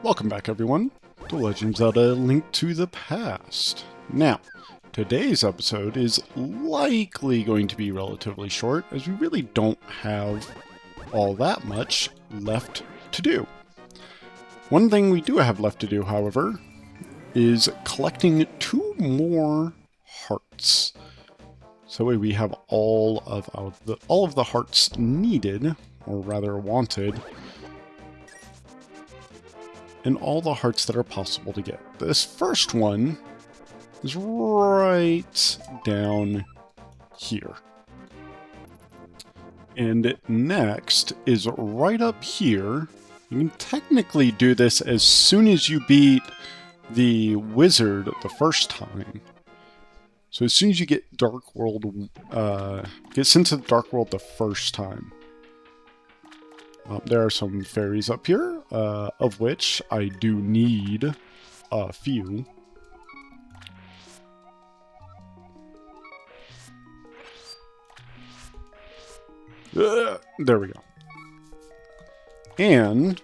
Welcome back everyone to Legend of Zelda: Link to the Past. Now, today's episode is likely going to be relatively short as we really don't have all that much left to do. One thing we do have left to do, however, is collecting 2 more hearts. So we have all of the hearts needed, or rather wanted, and all the hearts that are possible to get. This first one is right down here. And next is right up here. You can technically do this as soon as you beat the wizard the first time. So as soon as you get Dark World, get sent to the Dark World the first time. There are some fairies up here, of which I do need a few. There we go. And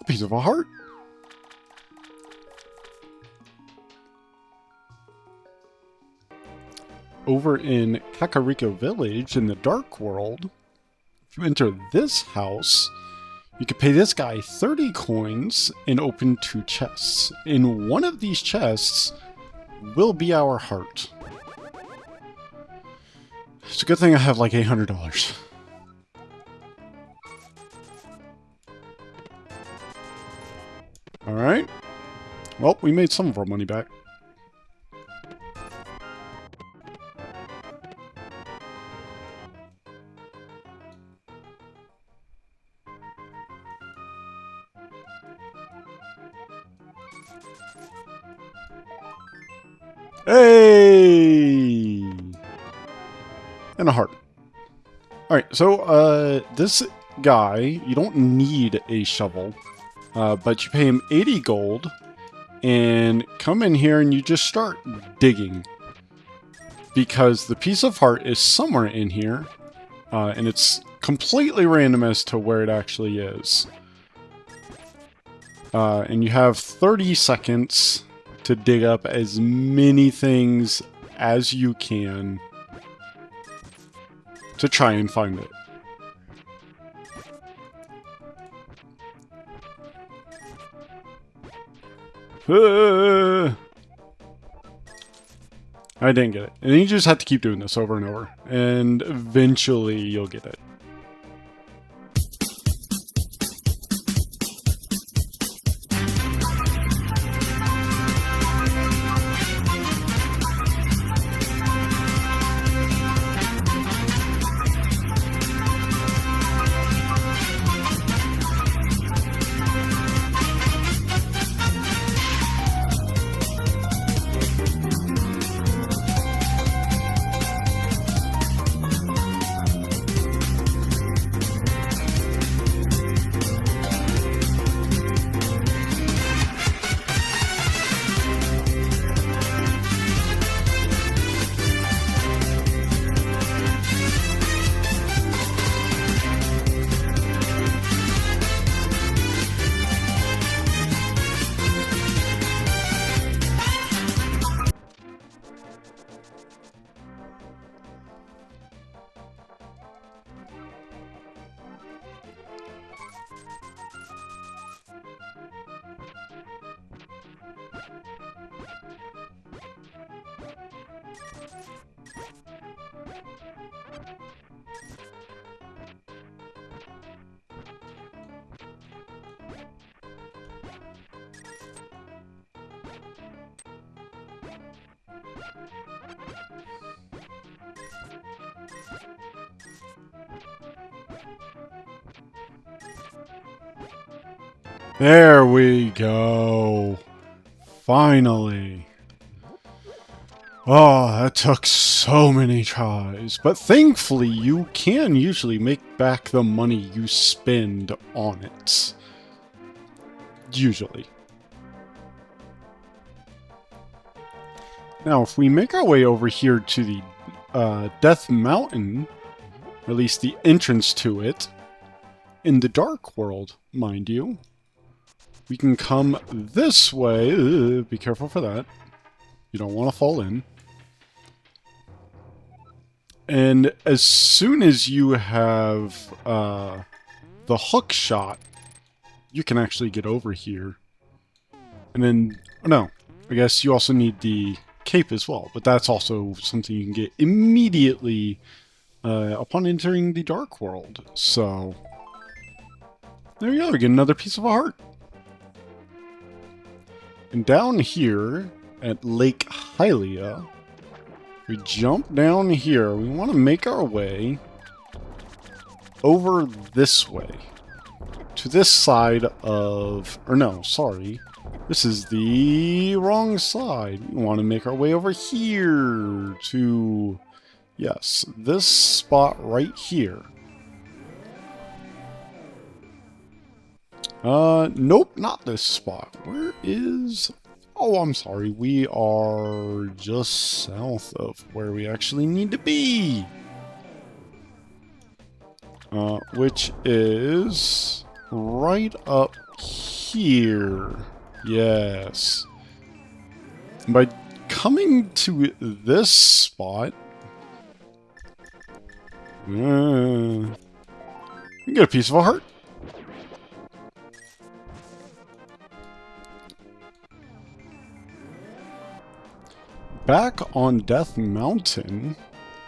a piece of a heart. Over in Kakariko Village in the Dark World, if you enter this house, you can pay this guy 30 coins and open 2 chests. In one of these chests will be our heart. It's a good thing I have like $800. Alright. Well, we made some of our money back. Hey! And a heart. Alright, so, this guy, you don't need a shovel, but you pay him 80 gold, and come in here and you just start digging. Because the piece of heart is somewhere in here, and it's completely random as to where it actually is. And you have 30 seconds to dig up as many things as you can to try and find it. I didn't get it. And you just have to keep doing this over and over, and eventually you'll get it. There we go. Finally. Oh, that took so many tries. But thankfully, you can usually make back the money you spend on it. Usually. Now, if we make our way over here to the Death Mountain, or at least the entrance to it, in the dark world, mind you. We can come this way. Be careful for that. You don't want to fall in. And as soon as you have the hook shot, you can actually get over here. And then, no, I guess you also need the cape as well, but that's also something you can get immediately upon entering the dark world. So, there you go, you get another piece of a heart. And down here at Lake Hylia, we jump down here. We want to make our way over this way. To this side of... Or no, sorry. This is the wrong side. We want to make our way over here to... Yes, this spot right here. Nope, not this spot. Where is... Oh, I'm sorry. We are just south of where we actually need to be. Which is right up here. Yes. By coming to this spot, you get a piece of a heart. Back on Death Mountain,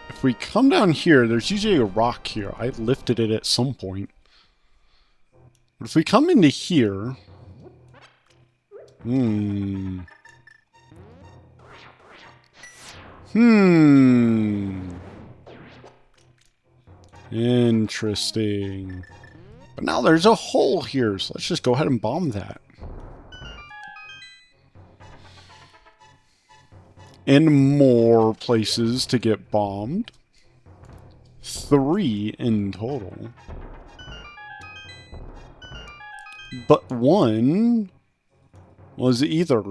if we come down here, there's usually a rock here. I lifted it at some point. But if we come into here... Interesting. But now there's a hole here, so let's just go ahead and bomb that. And more places to get bombed. 3 in total. But 1 was either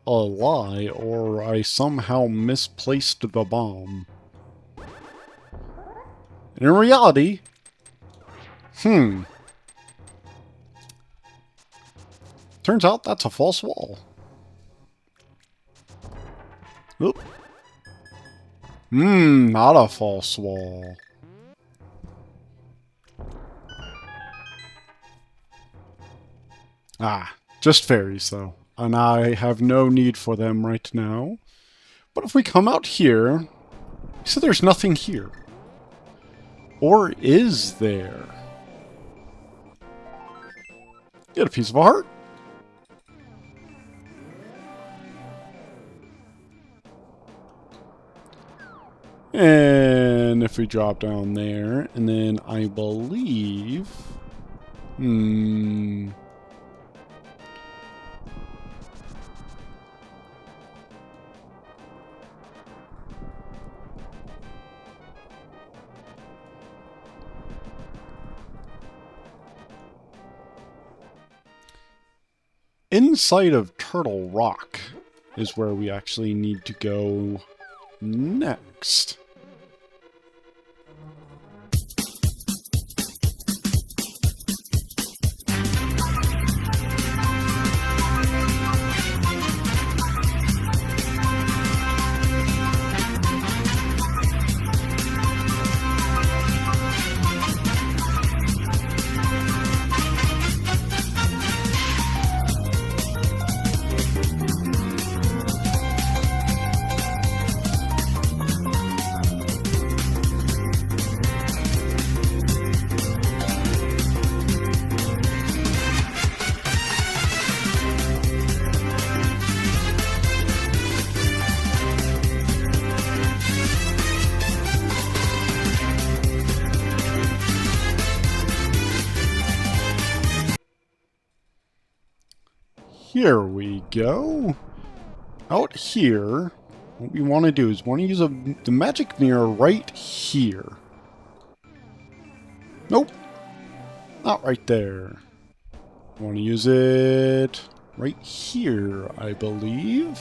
a lie or I somehow misplaced the bomb. And in reality, turns out that's a false wall. Oop. Not a false wall. Ah, just fairies though. And I have no need for them right now. But if we come out here, so there's nothing here. Or is there? Get a piece of a heart. And if we drop down there, and then I believe... Inside of Turtle Rock is where we actually need to go next. Here we go. Out here, what we want to do is want to use the magic mirror right here. Nope. Not right there. I want to use it right here, I believe.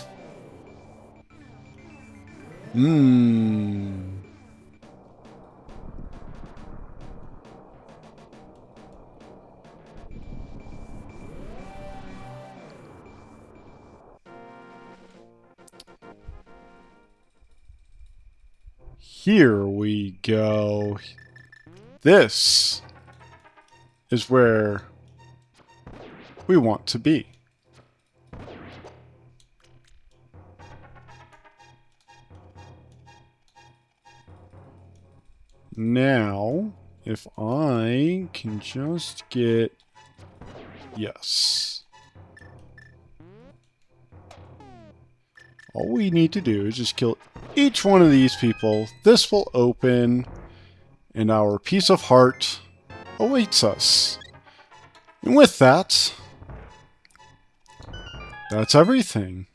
Here we go. This is where we want to be. Now, if I can just get... Yes. All we need to do is just kill each one of these people. This will open, and our peace of heart awaits us. And with that, that's everything.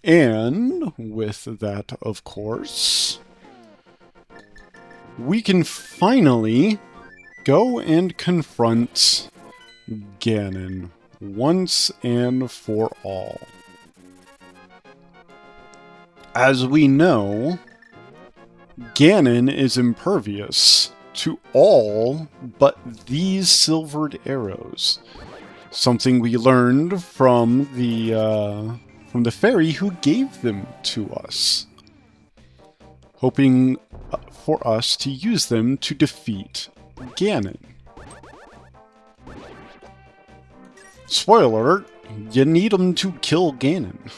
And with that, of course, we can finally go and confront Ganon once and for all. As we know, Ganon is impervious to all but these silvered arrows. Something we learned from the fairy who gave them to us, hoping for us to use them to defeat Ganon. Spoiler alert, you need them to kill Ganon.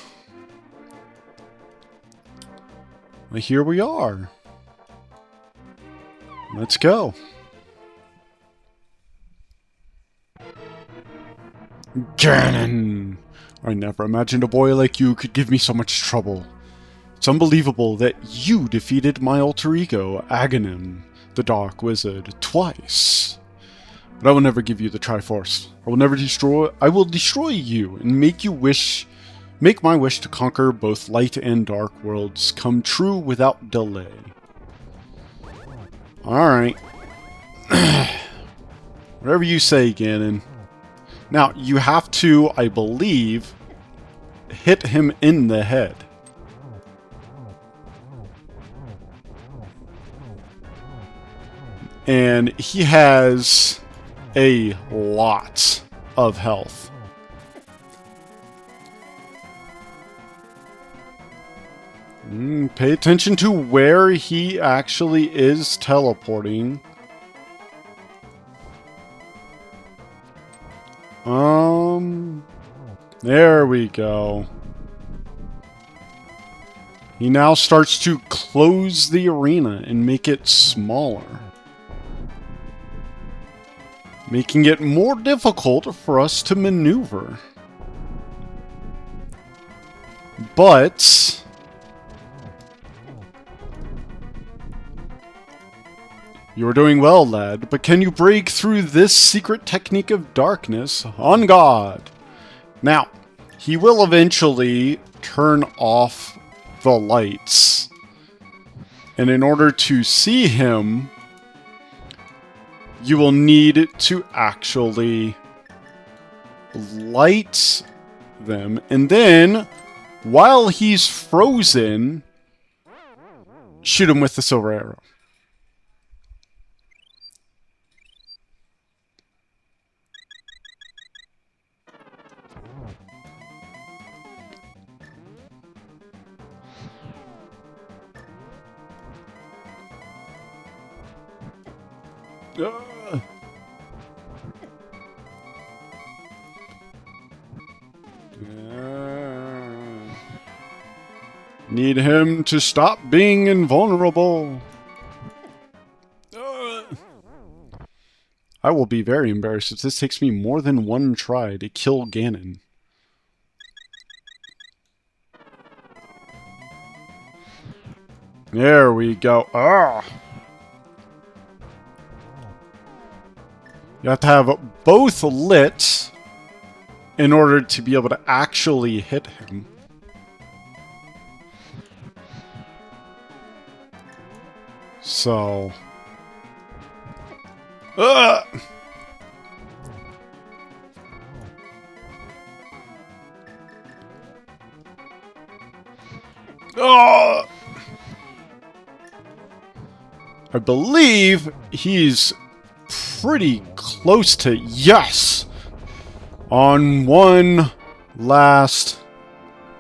Well, here we are. Let's go. Ganon! I never imagined a boy like you could give me so much trouble. It's unbelievable that you defeated my alter ego, Ganon, the Dark Wizard, twice. But I will never give you the Triforce. I will destroy you and make my wish to conquer both light and dark worlds come true without delay. Alright. Whatever you say, Ganon. Now, you have to, I believe, hit him in the head. And he has a lot of health. Pay attention to where he actually is teleporting. There we go. He now starts to close the arena and make it smaller, making it more difficult for us to maneuver. But you're doing well, lad, but can you break through this secret technique of darkness? On God! Now, he will eventually turn off the lights. And in order to see him, you will need to actually light them. And then, while he's frozen, shoot him with the silver arrow. Need him to stop being invulnerable. I will be very embarrassed if this takes me more than one try to kill Ganon. There we go. You have to have both lit in order to be able to actually hit him. So... I believe he's pretty close to yes on one last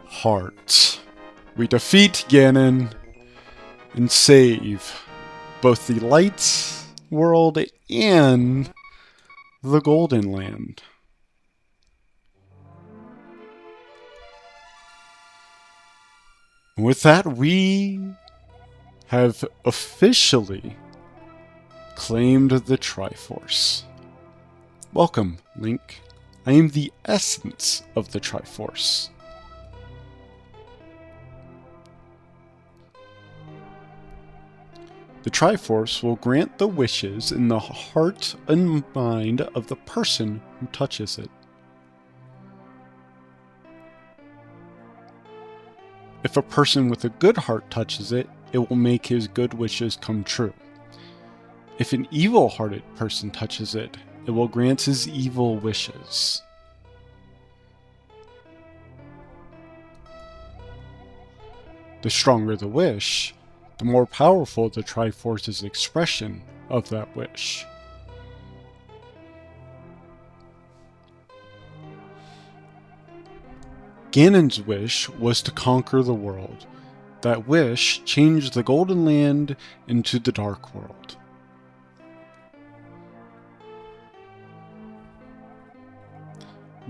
heart. We defeat Ganon, and save both the Light World and the Golden Land. With that, we have officially claimed the Triforce. Welcome, Link. I am the essence of the Triforce. The Triforce will grant the wishes in the heart and mind of the person who touches it. If a person with a good heart touches it, it will make his good wishes come true. If an evil-hearted person touches it, it will grant his evil wishes. The stronger the wish, the more powerful the Triforce's expression of that wish. Ganon's wish was to conquer the world. That wish changed the Golden Land into the Dark World.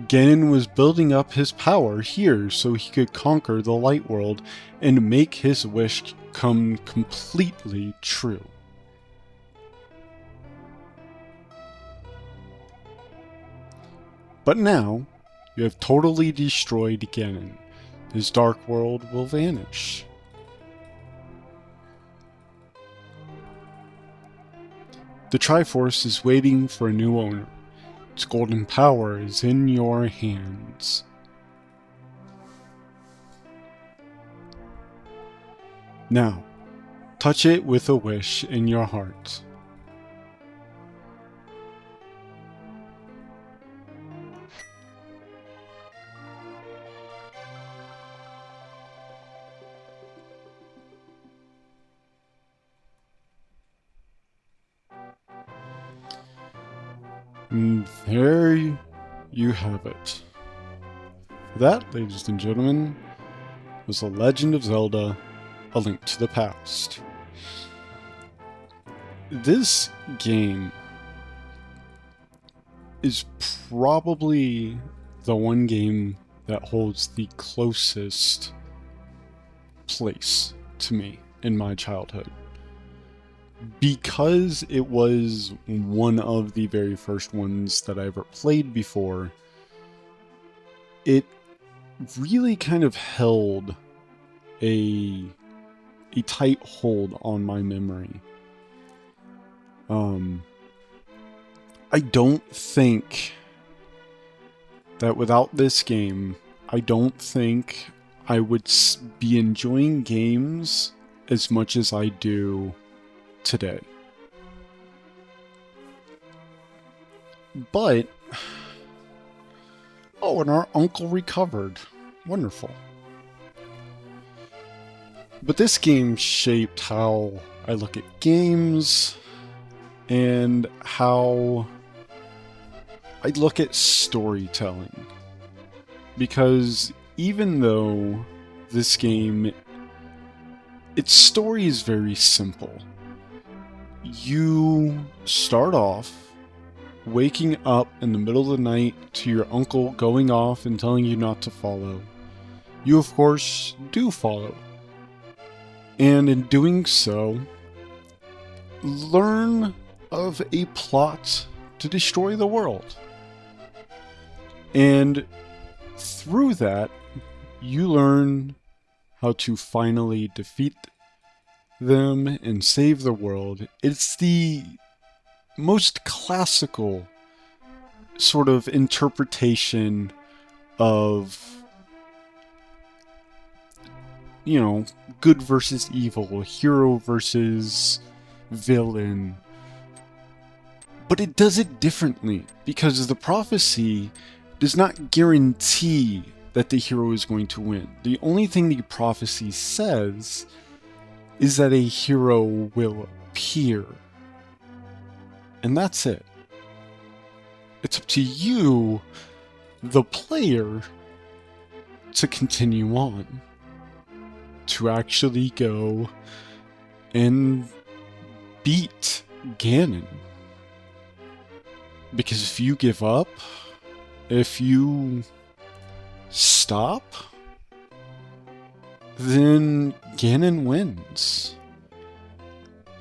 Ganon was building up his power here so he could conquer the Light World and make his wish come completely true. But now, you have totally destroyed Ganon. His Dark World will vanish. The Triforce is waiting for a new owner. Its golden power is in your hands. Now, touch it with a wish in your heart. And there you have it. That, ladies and gentlemen, was The Legend of Zelda: A Link to the Past. This game is probably the one game that holds the closest place to me in my childhood. Because it was one of the very first ones that I ever played before, it really kind of held a tight hold on my memory. I don't think that without this game, I don't think I would be enjoying games as much as I do today. But, oh, and our uncle recovered. Wonderful. But this game shaped how I look at games and how I look at storytelling. Because even though this game, its story is very simple. You start off waking up in the middle of the night to your uncle going off and telling you not to follow. You, of course, do follow. And in doing so, learn of a plot to destroy the world. And through that, you learn how to finally defeat them and save the world. It's the most classical sort of interpretation of, you know, good versus evil, hero versus villain. But it does it differently, because the prophecy does not guarantee that the hero is going to win. The only thing the prophecy says is that a hero will appear. And that's it. It's up to you, the player, to continue on. To actually go and beat Ganon. Because if you give up, if you stop, then Ganon wins.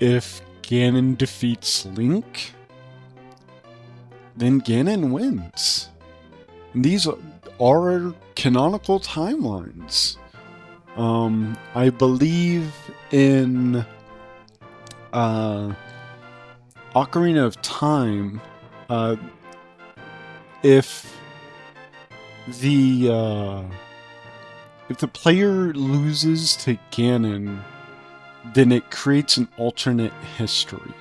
If Ganon defeats Link, then Ganon wins. And these are canonical timelines. I believe in Ocarina of Time, if the player loses to Ganon, then it creates an alternate history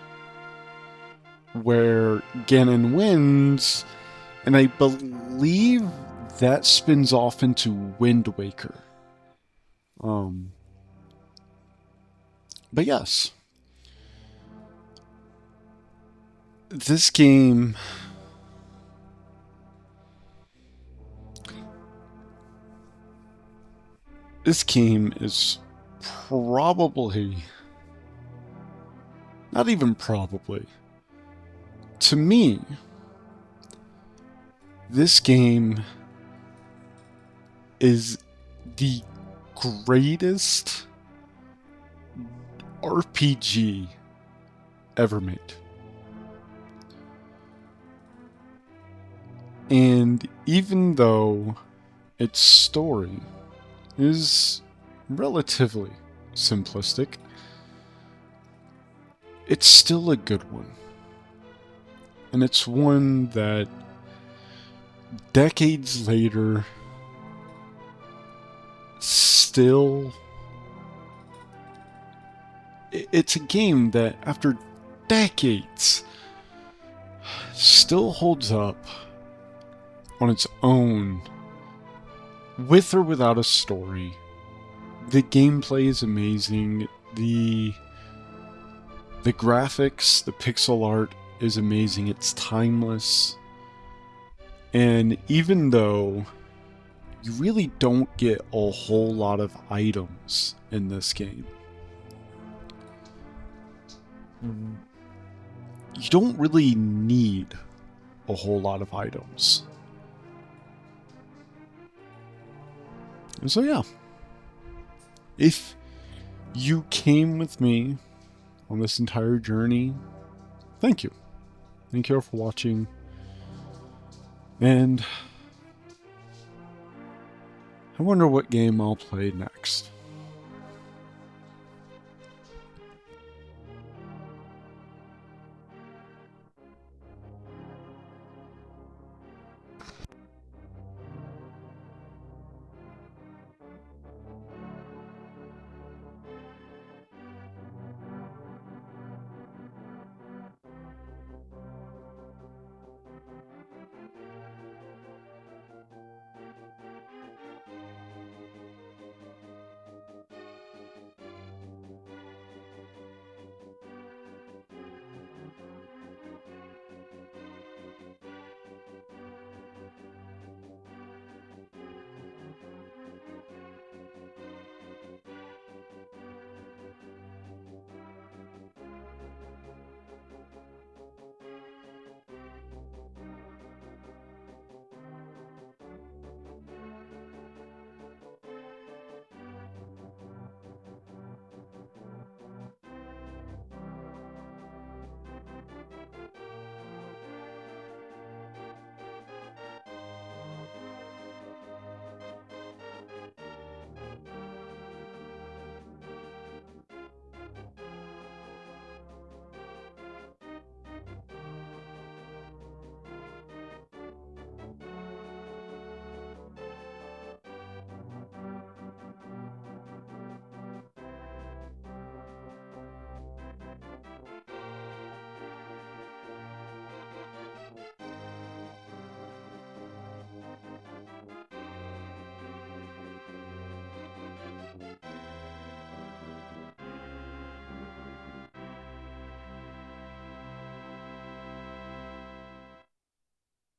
where Ganon wins, and I believe that spins off into Wind Waker. But yes, this game is probably, not even probably, to me, this game is the greatest RPG ever made. And even though its story is relatively simplistic, it's still a good one. And it's one that decades later still, it's a game that after decades still holds up on its own, with or without a story. The gameplay is amazing. The graphics, the pixel art is amazing. It's timeless. And even though you really don't get a whole lot of items in this game, you don't really need a whole lot of items. And so yeah, if you came with me on this entire journey, thank you. Thank you all for watching. And I wonder what game I'll play next.